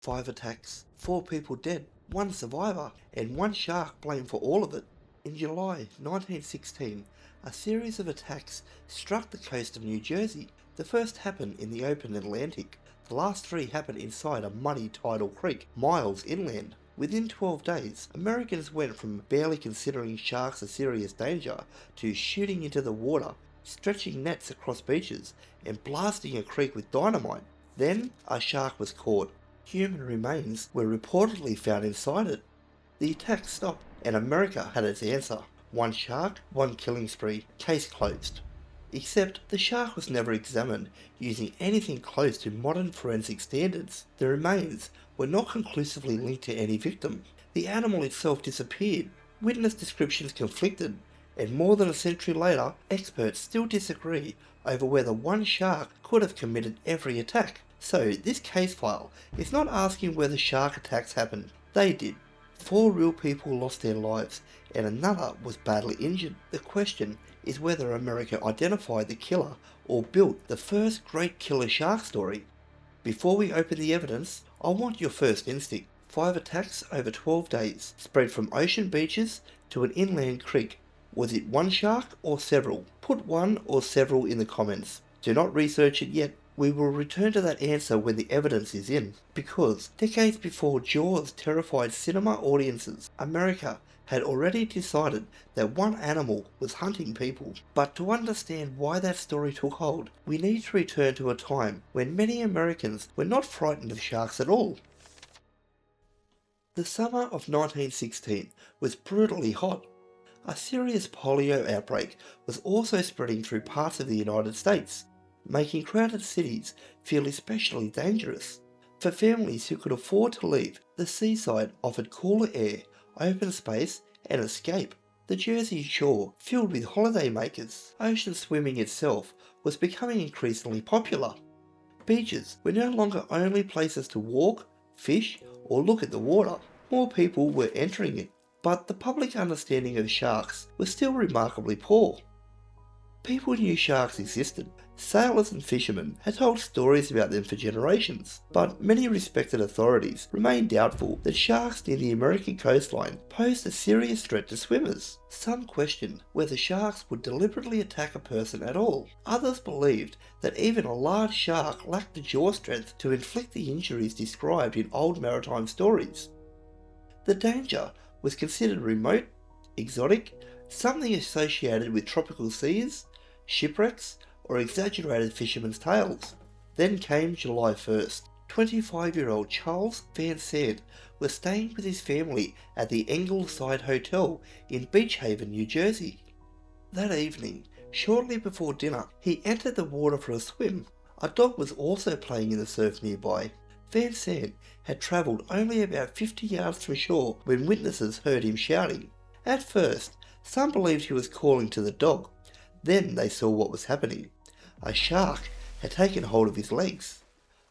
5 attacks, 4 people dead, 1 survivor, and 1 shark blamed for all of it. In July 1916, a series of attacks struck the coast of New Jersey. The first happened in the open Atlantic. The last 3 happened inside a muddy tidal creek, miles inland. Within 12 days, Americans went from barely considering sharks a serious danger to shooting into the water, stretching nets across beaches, and blasting a creek with dynamite. Then, a shark was caught. Human remains were reportedly found inside it. The attack stopped, and America had its answer. 1 shark, 1 killing spree, case closed. Except the shark was never examined using anything close to modern forensic standards. The remains were not conclusively linked to any victim. The animal itself disappeared. Witness descriptions conflicted, and more than a century later, experts still disagree over whether 1 shark could have committed every attack. So this case file is not asking whether shark attacks happened. They did. 4 real people lost their lives, and another was badly injured. The question is whether America identified the killer or built the first great killer shark story. Before we open the evidence, I want your first instinct. 5 attacks over 12 days, spread from ocean beaches to an inland creek. Was it 1 shark or several? Put 1 or several in the comments. Do not research it yet. We will return to that answer when the evidence is in, because decades before Jaws terrified cinema audiences, America had already decided that 1 animal was hunting people. But to understand why that story took hold, we need to return to a time when many Americans were not frightened of sharks at all. The summer of 1916 was brutally hot. A serious polio outbreak was also spreading through parts of the United States, making crowded cities feel especially dangerous. For families who could afford to leave, the seaside offered cooler air, open space, and escape. The Jersey Shore filled with holidaymakers. Ocean swimming itself was becoming increasingly popular. Beaches were no longer only places to walk, fish, or look at the water. More people were entering it, but the public understanding of sharks was still remarkably poor. People knew sharks existed. Sailors and fishermen had told stories about them for generations, but many respected authorities remained doubtful that sharks near the American coastline posed a serious threat to swimmers. Some questioned whether sharks would deliberately attack a person at all. Others believed that even a large shark lacked the jaw strength to inflict the injuries described in old maritime stories. The danger was considered remote, exotic, something associated with tropical seas, shipwrecks, or exaggerated fishermen's tales. Then came July 1st. 25-year-old Charles Van Sant was staying with his family at the Ingleside Hotel in Beach Haven, New Jersey. That evening, shortly before dinner, he entered the water for a swim. A dog was also playing in the surf nearby. Van Sant had travelled only about 50 yards from shore when witnesses heard him shouting. At first, some believed he was calling to the dog. Then they saw what was happening. A shark had taken hold of his legs.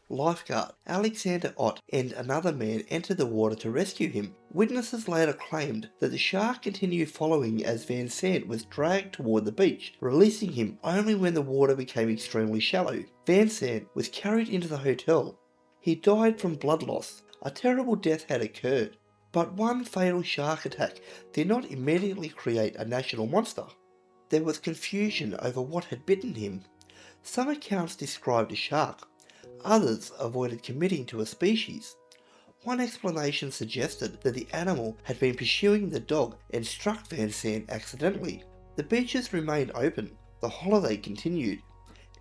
Lifeguard Alexander Ott and another man entered the water to rescue him. Witnesses later claimed that the shark continued following as Van Sant was dragged toward the beach, releasing him only when the water became extremely shallow. Van Sant was carried into the hotel. He died from blood loss. A terrible death had occurred, but 1 fatal shark attack did not immediately create a national monster. There was confusion over what had bitten him. Some accounts described a shark, others avoided committing to a species. One explanation suggested that the animal had been pursuing the dog and struck Van Sant accidentally. The beaches remained open, the holiday continued,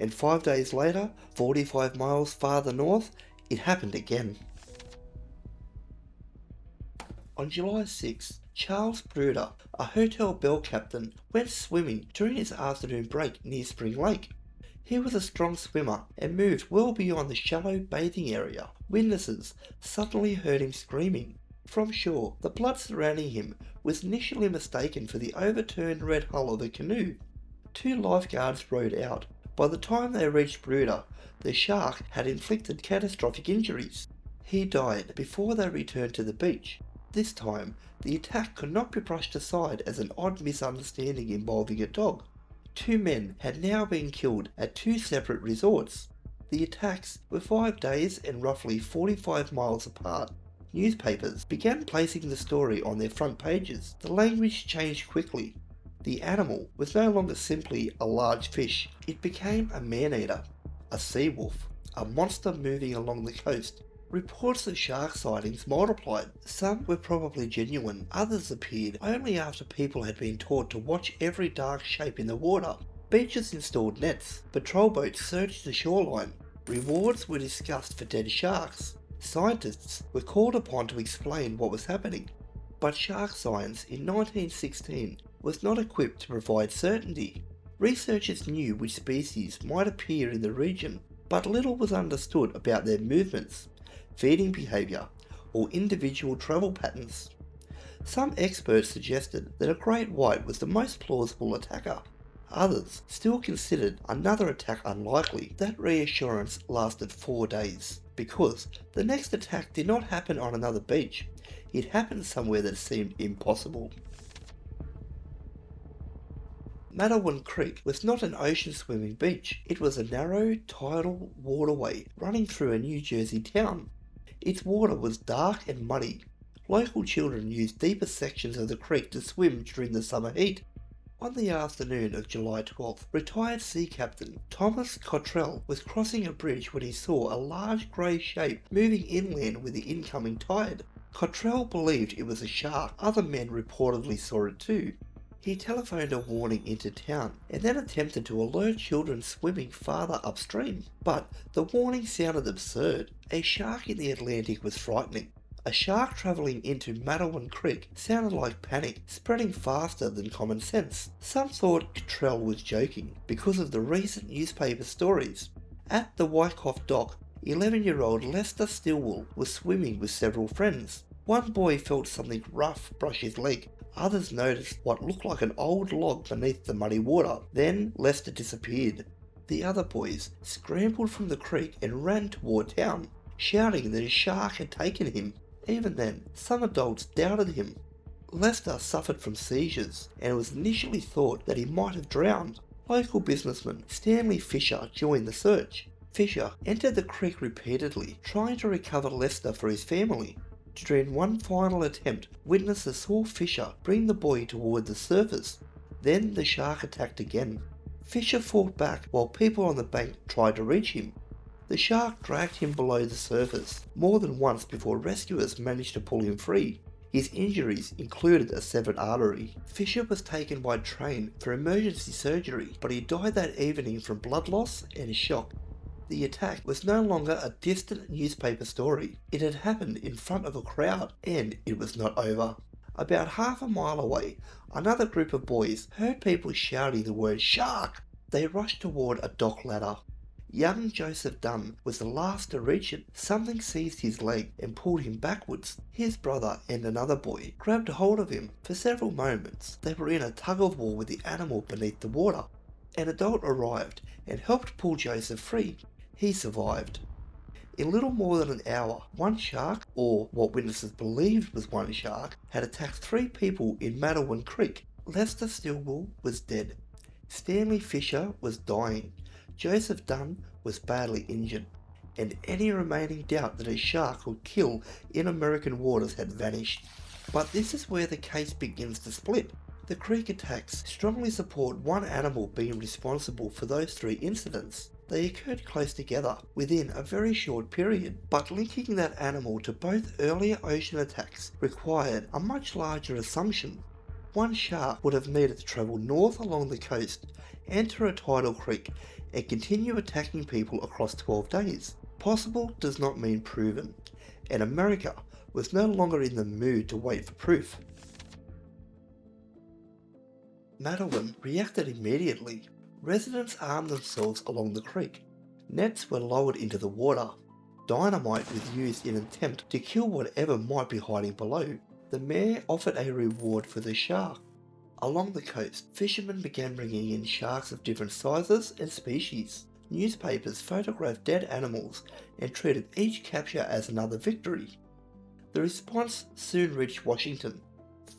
and 5 days later, 45 miles farther north, it happened again. On July 6, Charles Bruder, a hotel bell captain, went swimming during his afternoon break near Spring Lake. He was a strong swimmer and moved well beyond the shallow bathing area. Witnesses suddenly heard him screaming. From shore, the blood surrounding him was initially mistaken for the overturned red hull of a canoe. 2 lifeguards rowed out. By the time they reached Bruder, the shark had inflicted catastrophic injuries. He died before they returned to the beach. This time, the attack could not be brushed aside as an odd misunderstanding involving a dog. 2 men had now been killed at 2 separate resorts. The attacks were 5 days and roughly 45 miles apart. Newspapers began placing the story on their front pages. The language changed quickly. The animal was no longer simply a large fish. It became a man-eater, a sea wolf, a monster moving along the coast. Reports of shark sightings multiplied. Some were probably genuine, others appeared only after people had been taught to watch every dark shape in the water. Beaches installed nets, patrol boats searched the shoreline, rewards were discussed for dead sharks. Scientists were called upon to explain what was happening. But shark science in 1916 was not equipped to provide certainty. Researchers knew which species might appear in the region, but little was understood about their movements, feeding behaviour, or individual travel patterns. Some experts suggested that a great white was the most plausible attacker. Others still considered another attack unlikely. That reassurance lasted 4 days, because the next attack did not happen on another beach. It happened somewhere that seemed impossible. Matawan Creek was not an ocean-swimming beach. It was a narrow, tidal waterway running through a New Jersey town. Its water was dark and muddy. Local children used deeper sections of the creek to swim during the summer heat. On the afternoon of July 12th, retired sea captain Thomas Cottrell was crossing a bridge when he saw a large grey shape moving inland with the incoming tide. Cottrell believed it was a shark. Other men reportedly saw it too. He telephoned a warning into town and then attempted to alert children swimming farther upstream. But the warning sounded absurd. A shark in the Atlantic was frightening. A shark travelling into Matawan Creek sounded like panic, spreading faster than common sense. Some thought Cottrell was joking because of the recent newspaper stories. At the Wyckoff dock, 11-year-old Lester Stillwell was swimming with several friends. One boy felt something rough brush his leg. Others noticed what looked like an old log beneath the muddy water. Then Lester disappeared. The other boys scrambled from the creek and ran toward town, shouting that a shark had taken him. Even then, some adults doubted him. Lester suffered from seizures, and it was initially thought that he might have drowned. Local businessman Stanley Fisher joined the search. Fisher entered the creek repeatedly, trying to recover Lester for his family. During one final attempt, witnesses saw Fisher bring the boy toward the surface. Then the shark attacked again. Fisher fought back while people on the bank tried to reach him. The shark dragged him below the surface more than once before rescuers managed to pull him free. His injuries included a severed artery. Fisher was taken by train for emergency surgery, but he died that evening from blood loss and shock. The attack was no longer a distant newspaper story. It had happened in front of a crowd, and it was not over. About half a mile away, another group of boys heard people shouting the word "shark." They rushed toward a dock ladder. Young Joseph Dunn was the last to reach it. Something seized his leg and pulled him backwards. His brother and another boy grabbed hold of him. For several moments, they were in a tug-of-war with the animal beneath the water. An adult arrived and helped pull Joseph free. He survived. In little more than an hour, one shark, or what witnesses believed was one shark, had attacked 3 people in Matawan Creek. Lester Stillwell was dead. Stanley Fisher was dying. Joseph Dunn was badly injured, and any remaining doubt that a shark could kill in American waters had vanished. But this is where the case begins to split. The creek attacks strongly support one animal being responsible for those 3 incidents. They occurred close together, within a very short period, but linking that animal to both earlier ocean attacks required a much larger assumption. One shark would have needed to travel north along the coast, enter a tidal creek, and continue attacking people across 12 days. Possible does not mean proven, and America was no longer in the mood to wait for proof. Matawan reacted immediately. Residents armed themselves along the creek. Nets were lowered into the water. Dynamite was used in an attempt to kill whatever might be hiding below. The mayor offered a reward for the shark. Along the coast, fishermen began bringing in sharks of different sizes and species. Newspapers photographed dead animals and treated each capture as another victory. The response soon reached Washington.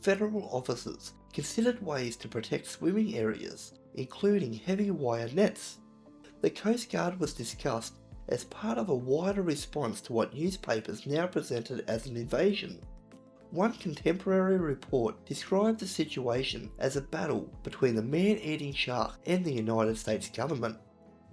Federal officers considered ways to protect swimming areas, including heavy wire nets. The Coast Guard was discussed as part of a wider response to what newspapers now presented as an invasion. One contemporary report described the situation as a battle between the man-eating shark and the United States government.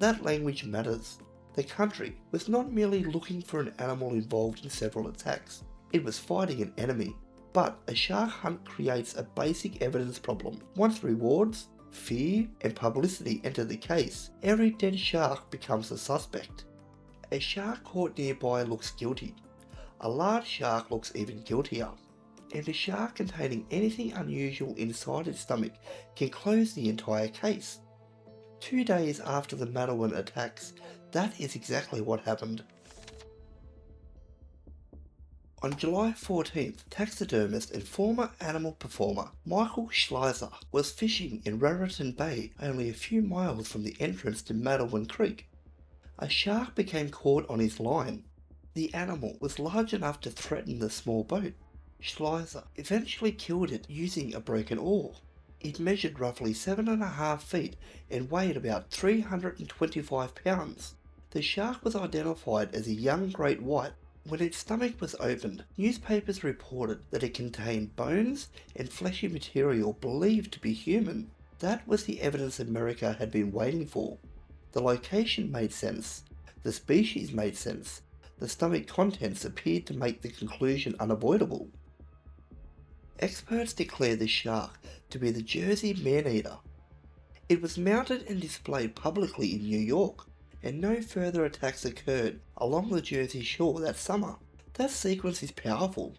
That language matters. The country was not merely looking for an animal involved in several attacks, it was fighting an enemy. But a shark hunt creates a basic evidence problem. Once rewards, fear, and publicity enter the case, every dead shark becomes a suspect. A shark caught nearby looks guilty. A large shark looks even guiltier. And a shark containing anything unusual inside its stomach can close the entire case. 2 days after the Matawan attacks, that is exactly what happened. On July 14th, taxidermist and former animal performer Michael Schleiser was fishing in Raritan Bay, only a few miles from the entrance to Matawan Creek. A shark became caught on his line. The animal was large enough to threaten the small boat. Schleiser eventually killed it using a broken oar. It measured roughly 7.5 feet and weighed about 325 pounds. The shark was identified as a young great white. When its stomach was opened, newspapers reported that it contained bones and fleshy material believed to be human. That was the evidence America had been waiting for. The location made sense. The species made sense. The stomach contents appeared to make the conclusion unavoidable. Experts declare the shark to be the Jersey man-eater. It was mounted and displayed publicly in New York, and no further attacks occurred along the Jersey shore that summer. That sequence is powerful.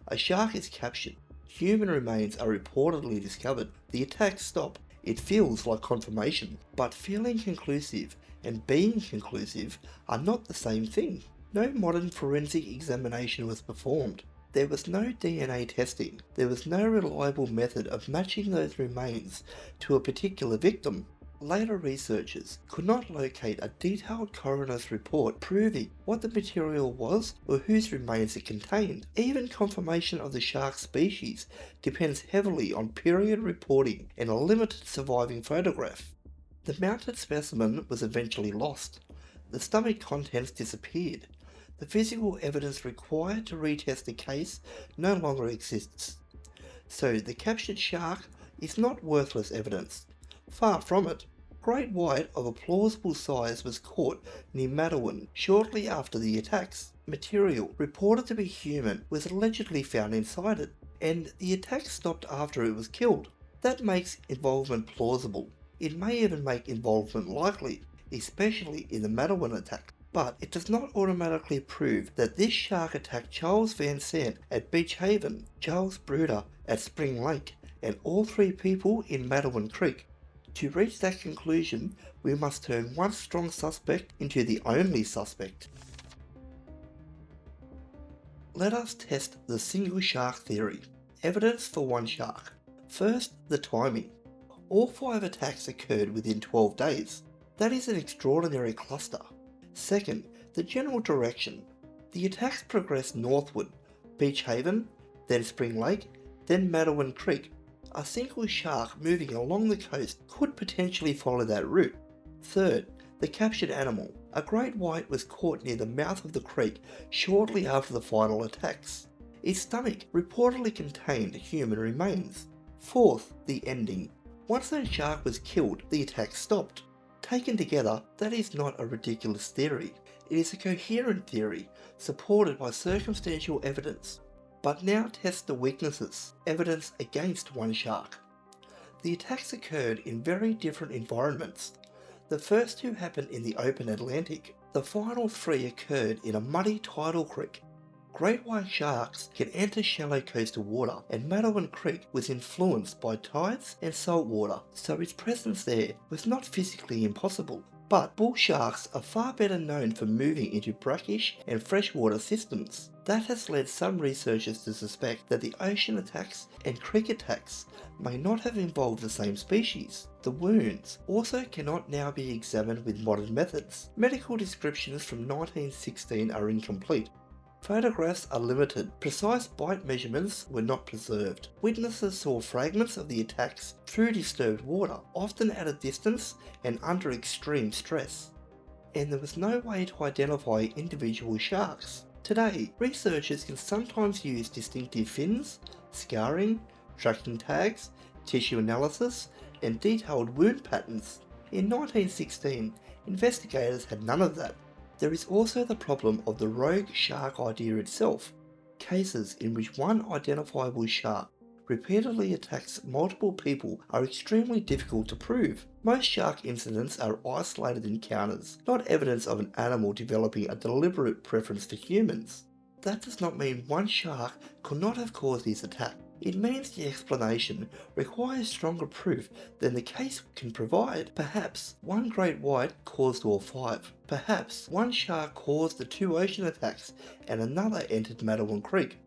A shark is captured, human remains are reportedly discovered, the attacks stop. It feels like confirmation, but feeling conclusive and being conclusive are not the same thing. No modern forensic examination was performed. There was no DNA testing. There was no reliable method of matching those remains to a particular victim. Later researchers could not locate a detailed coroner's report proving what the material was or whose remains it contained. Even confirmation of the shark species depends heavily on period reporting and a limited surviving photograph. The mounted specimen was eventually lost. The stomach contents disappeared. The physical evidence required to retest the case no longer exists. So the captured shark is not worthless evidence. Far from it. Great white of a plausible size was caught near Matawan shortly after the attacks. Material reported to be human was allegedly found inside it, and the attack stopped after it was killed. That makes involvement plausible. It may even make involvement likely, especially in the Matawan attack. But it does not automatically prove that this shark attacked Charles Van Sant at Beach Haven, Charles Bruder at Spring Lake, and all 3 people in Matawan Creek. To reach that conclusion, we must turn one strong suspect into the only suspect. Let us test the single shark theory. Evidence for one shark. First, the timing. All 5 attacks occurred within 12 days. That is an extraordinary cluster. Second, the general direction. The attacks progressed northward, Beach Haven, then Spring Lake, then Matawan Creek. A single shark moving along the coast could potentially follow that route. Third, the captured animal. A great white was caught near the mouth of the creek shortly after the final attacks. Its stomach reportedly contained human remains. Fourth, the ending. Once that shark was killed, the attack stopped. Taken together, that is not a ridiculous theory. It is a coherent theory, supported by circumstantial evidence. But now test the weaknesses, evidence against one shark. The attacks occurred in very different environments. The first 2 happened in the open Atlantic. The final 3 occurred in a muddy tidal creek. Great white sharks can enter shallow coastal water, and Matawan Creek was influenced by tides and salt water, so its presence there was not physically impossible. But bull sharks are far better known for moving into brackish and freshwater systems. That has led some researchers to suspect that the ocean attacks and creek attacks may not have involved the same species. The wounds also cannot now be examined with modern methods. Medical descriptions from 1916 are incomplete. Photographs are limited. Precise bite measurements were not preserved. Witnesses saw fragments of the attacks through disturbed water, often at a distance and under extreme stress. and there was no way to identify individual sharks. Today, researchers can sometimes use distinctive fins, scarring, tracking tags, tissue analysis, and detailed wound patterns. In 1916, investigators had none of that. There is also the problem of the rogue shark idea itself. Cases in which one identifiable shark repeatedly attacks multiple people are extremely difficult to prove. Most shark incidents are isolated encounters, not evidence of an animal developing a deliberate preference for humans. That does not mean one shark could not have caused this attack. It means the explanation requires stronger proof than the case can provide. Perhaps one great white caused all five. Perhaps one shark caused the two ocean attacks and another entered Matawan Creek.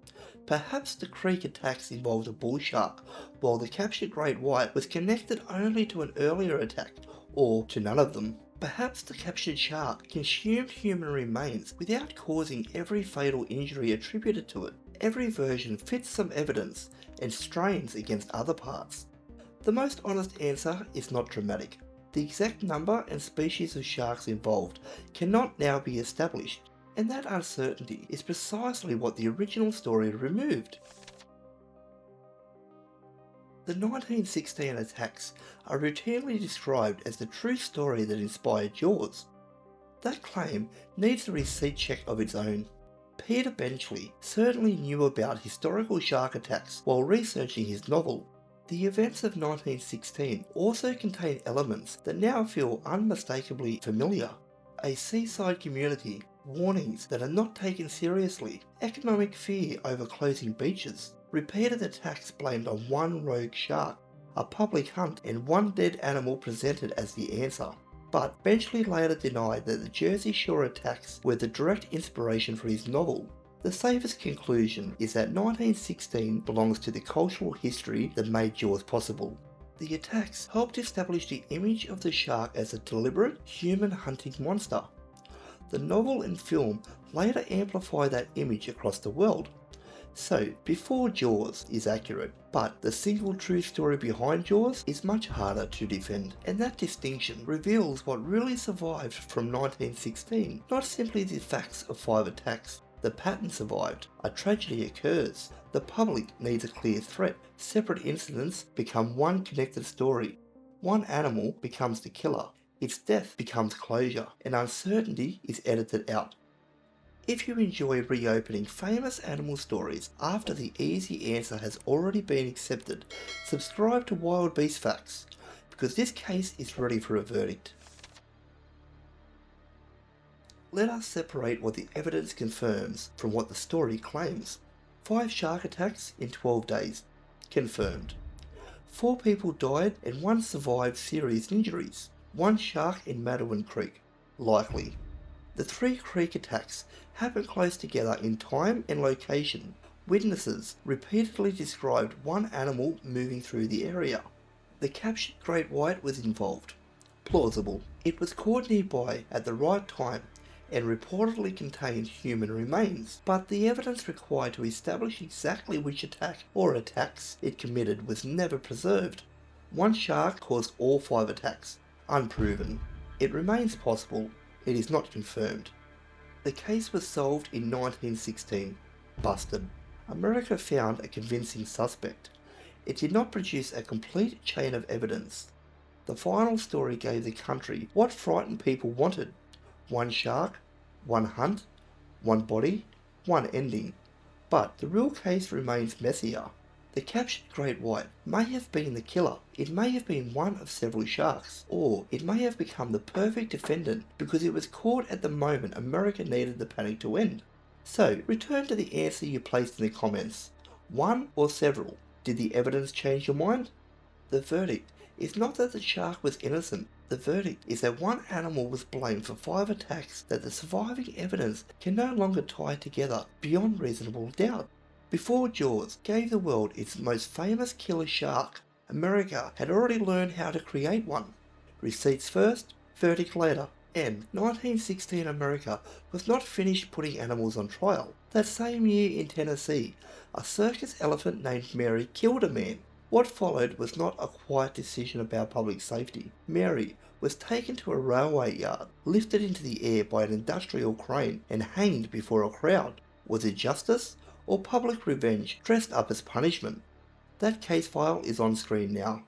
Perhaps the creek attacks involved a bull shark, while the captured great white was connected only to an earlier attack, or to none of them. Perhaps the captured shark consumed human remains without causing every fatal injury attributed to it. Every version fits some evidence and strains against other parts. The most honest answer is not dramatic. The exact number and species of sharks involved cannot now be established, and that uncertainty is precisely what the original story removed. The 1916 attacks are routinely described as the true story that inspired Jaws. That claim needs a receipt check of its own. Peter Benchley certainly knew about historical shark attacks while researching his novel. The events of 1916 also contain elements that now feel unmistakably familiar. A seaside community, warnings that are not taken seriously, economic fear over closing beaches, repeated attacks blamed on one rogue shark, a public hunt, and one dead animal presented as the answer. But Benchley later denied that the Jersey Shore attacks were the direct inspiration for his novel. The safest conclusion is that 1916 belongs to the cultural history that made Jaws possible. The attacks helped establish the image of the shark as a deliberate, human-hunting monster. The novel and film later amplify that image across the world. So, before Jaws is accurate, but the single true story behind Jaws is much harder to defend, and that distinction reveals what really survived from 1916, not simply the facts of 5 attacks. The pattern survived, a tragedy occurs, the public needs a clear threat, separate incidents become one connected story. One animal becomes the killer, its death becomes closure, and uncertainty is edited out. If you enjoy reopening famous animal stories after the easy answer has already been accepted, subscribe to Wild Beast Facts, because this case is ready for a verdict. Let us separate what the evidence confirms from what the story claims. 5 shark attacks in 12 days. Confirmed. 4 people died and 1 survived serious injuries. 1 shark in Matawan Creek. Likely. The 3 creek attacks happened close together in time and location. Witnesses repeatedly described one animal moving through the area. The captured great white was involved. Plausible. It was caught nearby at the right time and reportedly contained human remains, but the evidence required to establish exactly which attack or attacks it committed was never preserved. 1 shark caused all 5 attacks. Unproven. It remains possible. It is not confirmed. The case was solved in 1916. Busted. America found a convincing suspect. It did not produce a complete chain of evidence. The final story gave the country what frightened people wanted. 1 shark, 1 hunt, 1 body, 1 ending. But the real case remains messier. The captured great white may have been the killer. It may have been one of several sharks, or it may have become the perfect defendant because it was caught at the moment America needed the panic to end. So, return to the answer you placed in the comments. 1 or several? Did the evidence change your mind? The verdict is not that the shark was innocent. The verdict is that one animal was blamed for 5 attacks that the surviving evidence can no longer tie together beyond reasonable doubt. Before Jaws gave the world its most famous killer shark, America had already learned how to create one. Receipts first, verdict later. And 1916 America was not finished putting animals on trial. That same year in Tennessee, a circus elephant named Mary killed a man. What followed was not a quiet decision about public safety. Mary was taken to a railway yard, lifted into the air by an industrial crane and hanged before a crowd. Was it justice or public revenge dressed up as punishment? That case file is on screen now.